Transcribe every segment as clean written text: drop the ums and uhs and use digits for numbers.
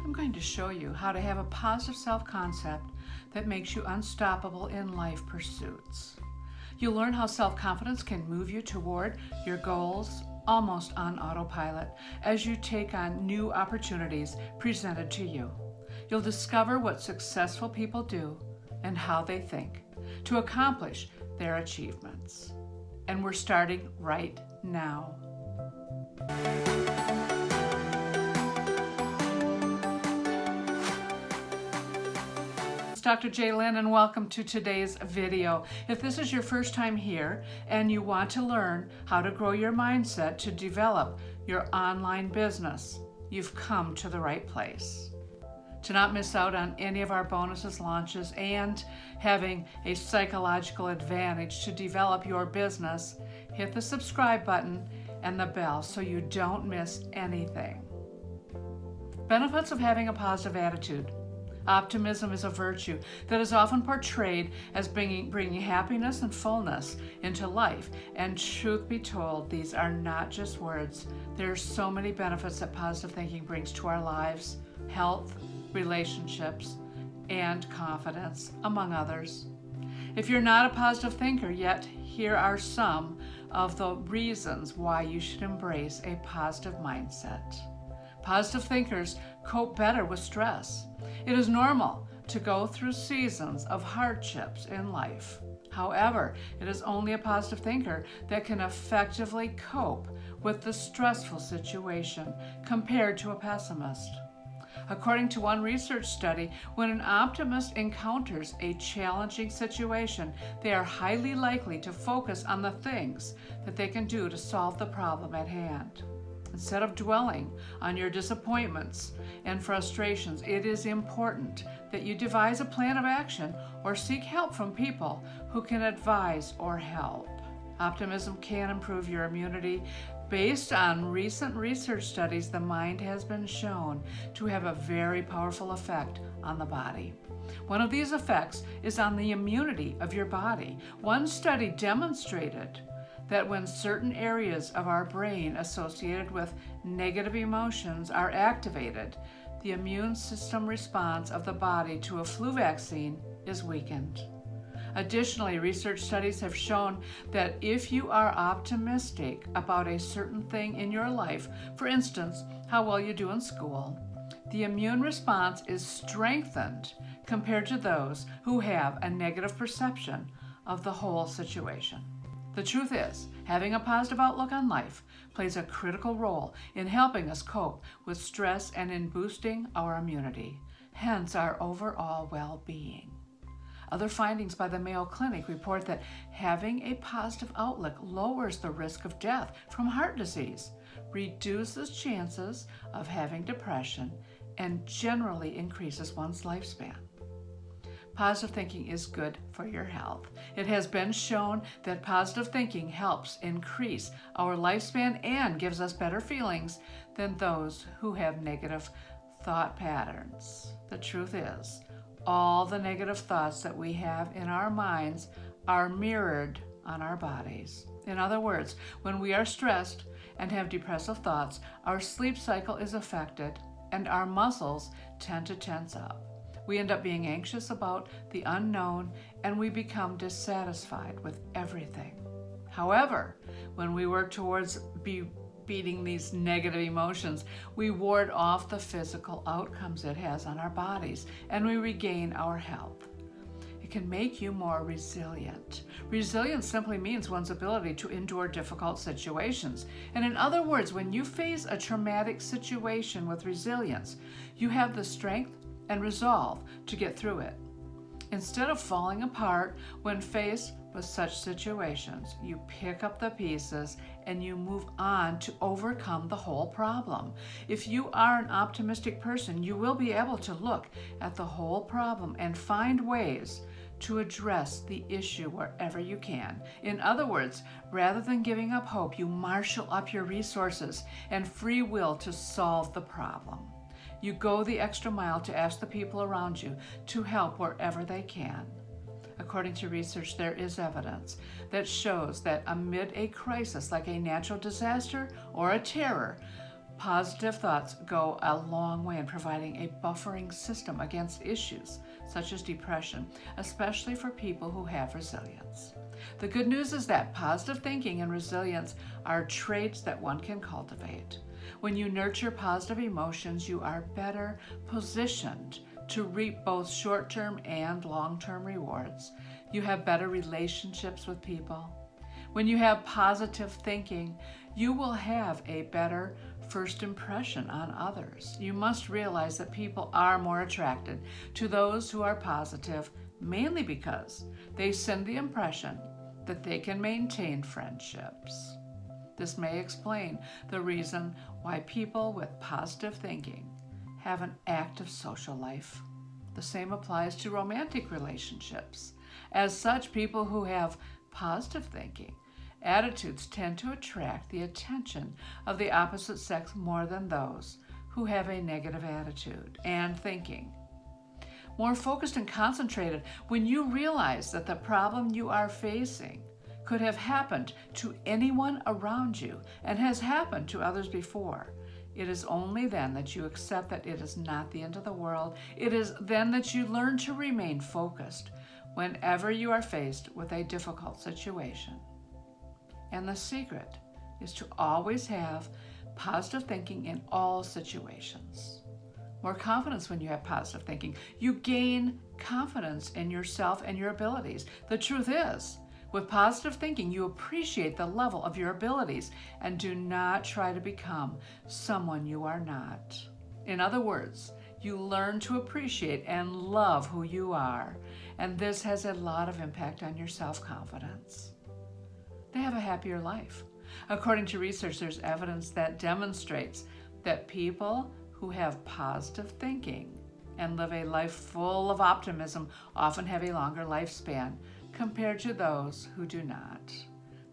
I'm going to show you how to have a positive self-concept that makes you unstoppable in life pursuits. You'll learn how self-confidence can move you toward your goals almost on autopilot as you take on new opportunities presented to you. You'll discover what successful people do and how they think to accomplish their achievements. And we're starting right now. It's Dr. JLynn, and welcome to today's video. If this is your first time here and you want to learn how to grow your mindset to develop your online business, you've come to the right place. To not miss out on any of our bonuses, launches, and having a psychological advantage to develop your business, hit the subscribe button and the bell so you don't miss anything. Benefits of having a positive attitude. Optimism is a virtue that is often portrayed as bringing happiness and fullness into life. And truth be told, these are not just words. There are so many benefits that positive thinking brings to our lives: health, relationships, and confidence, among others. If you're not a positive thinker yet, here are some of the reasons why you should embrace a positive mindset. Positive thinkers cope better with stress. It is normal to go through seasons of hardships in life. However, it is only a positive thinker that can effectively cope with the stressful situation compared to a pessimist. According to one research study, when an optimist encounters a challenging situation, they are highly likely to focus on the things that they can do to solve the problem at hand. Instead of dwelling on your disappointments and frustrations, it is important that you devise a plan of action or seek help from people who can advise or help. Optimism can improve your immunity. Based on recent research studies, the mind has been shown to have a very powerful effect on the body. One of these effects is on the immunity of your body. One study demonstrated that when certain areas of our brain associated with negative emotions are activated, the immune system response of the body to a flu vaccine is weakened. Additionally, research studies have shown that if you are optimistic about a certain thing in your life, for instance, how well you do in school, the immune response is strengthened compared to those who have a negative perception of the whole situation. The truth is, having a positive outlook on life plays a critical role in helping us cope with stress and in boosting our immunity, hence our overall well-being. Other findings by the Mayo Clinic report that having a positive outlook lowers the risk of death from heart disease, reduces chances of having depression, and generally increases one's lifespan. Positive thinking is good for your health. It has been shown that positive thinking helps increase our lifespan and gives us better feelings than those who have negative thought patterns. The truth is, all the negative thoughts that we have in our minds are mirrored on our bodies. In other words, when we are stressed and have depressive thoughts, our sleep cycle is affected and our muscles tend to tense up. We end up being anxious about the unknown and we become dissatisfied with everything. However, when we work towards beating these negative emotions, we ward off the physical outcomes it has on our bodies and we regain our health. It can make you more resilient. Resilience simply means one's ability to endure difficult situations. And in other words, when you face a traumatic situation with resilience, you have the strength and resolve to get through it. Instead of falling apart when faced with such situations, you pick up the pieces and you move on to overcome the whole problem. If you are an optimistic person, you will be able to look at the whole problem and find ways to address the issue wherever you can. In other words, rather than giving up hope, you marshal up your resources and free will to solve the problem. You go the extra mile to ask the people around you to help wherever they can. According to research, there is evidence that shows that amid a crisis like a natural disaster or a terror, Positive thoughts go a long way in providing a buffering system against issues such as depression, especially for people who have resilience. The good news is that positive thinking and resilience are traits that one can cultivate. When you nurture positive emotions, you are better positioned to reap both short-term and long-term rewards. You have better relationships with people. When you have positive thinking, you will have a better first impression on others. You must realize that people are more attracted to those who are positive, mainly because they send the impression that they can maintain friendships. This may explain the reason why people with positive thinking have an active social life. The same applies to romantic relationships. As such, people who have positive thinking attitudes tend to attract the attention of the opposite sex more than those who have a negative attitude and thinking. More focused and concentrated, when you realize that the problem you are facing could have happened to anyone around you and has happened to others before, it is only then that you accept that it is not the end of the world. It is then that you learn to remain focused whenever you are faced with a difficult situation. And the secret is to always have positive thinking in all situations. More confidence when you have positive thinking. You gain confidence in yourself and your abilities. The truth is, with positive thinking, you appreciate the level of your abilities and do not try to become someone you are not. In other words, you learn to appreciate and love who you are, and this has a lot of impact on your self-confidence. They have a happier life. According to research, there's evidence that demonstrates that people who have positive thinking and live a life full of optimism often have a longer lifespan compared to those who do not.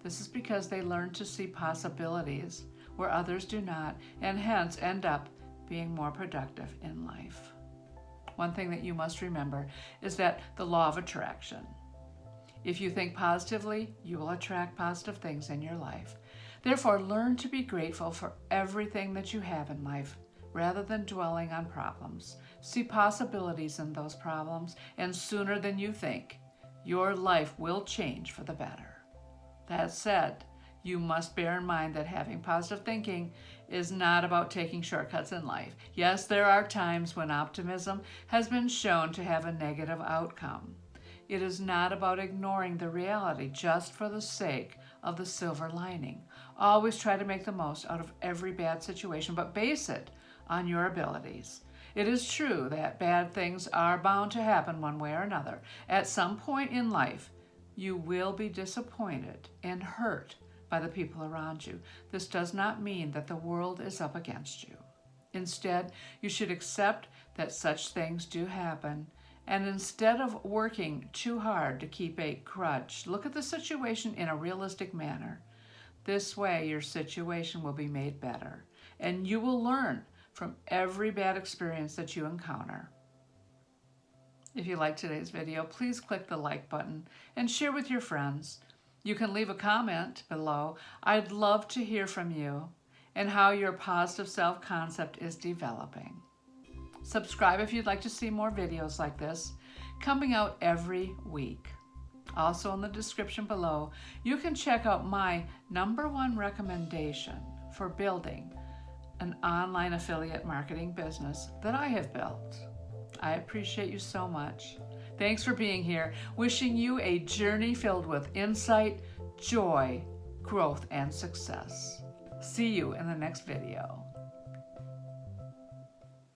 This is because they learn to see possibilities where others do not, and hence end up being more productive in life. One thing that you must remember is that the law of attraction. If you think positively, you will attract positive things in your life. Therefore, learn to be grateful for everything that you have in life rather than dwelling on problems. See possibilities in those problems, and sooner than you think, your life will change for the better. That said, you must bear in mind that having positive thinking is not about taking shortcuts in life. Yes, there are times when optimism has been shown to have a negative outcome. It is not about ignoring the reality just for the sake of the silver lining. Always try to make the most out of every bad situation, but base it on your abilities. It is true that bad things are bound to happen one way or another. At some point in life, you will be disappointed and hurt by the people around you. This does not mean that the world is up against you. Instead, you should accept that such things do happen, and instead of working too hard to keep a grudge, look at the situation in a realistic manner. This way, your situation will be made better, and you will learn from every bad experience that you encounter. If you like today's video, please click the like button and share with your friends. You can leave a comment below. I'd love to hear from you and how your positive self-concept is developing. Subscribe if you'd like to see more videos like this coming out every week. Also in the description below, you can check out my #1 recommendation for building an online affiliate marketing business that I have built. I appreciate you so much. Thanks for being here. Wishing you a journey filled with insight, joy, growth, and success. See you in the next video.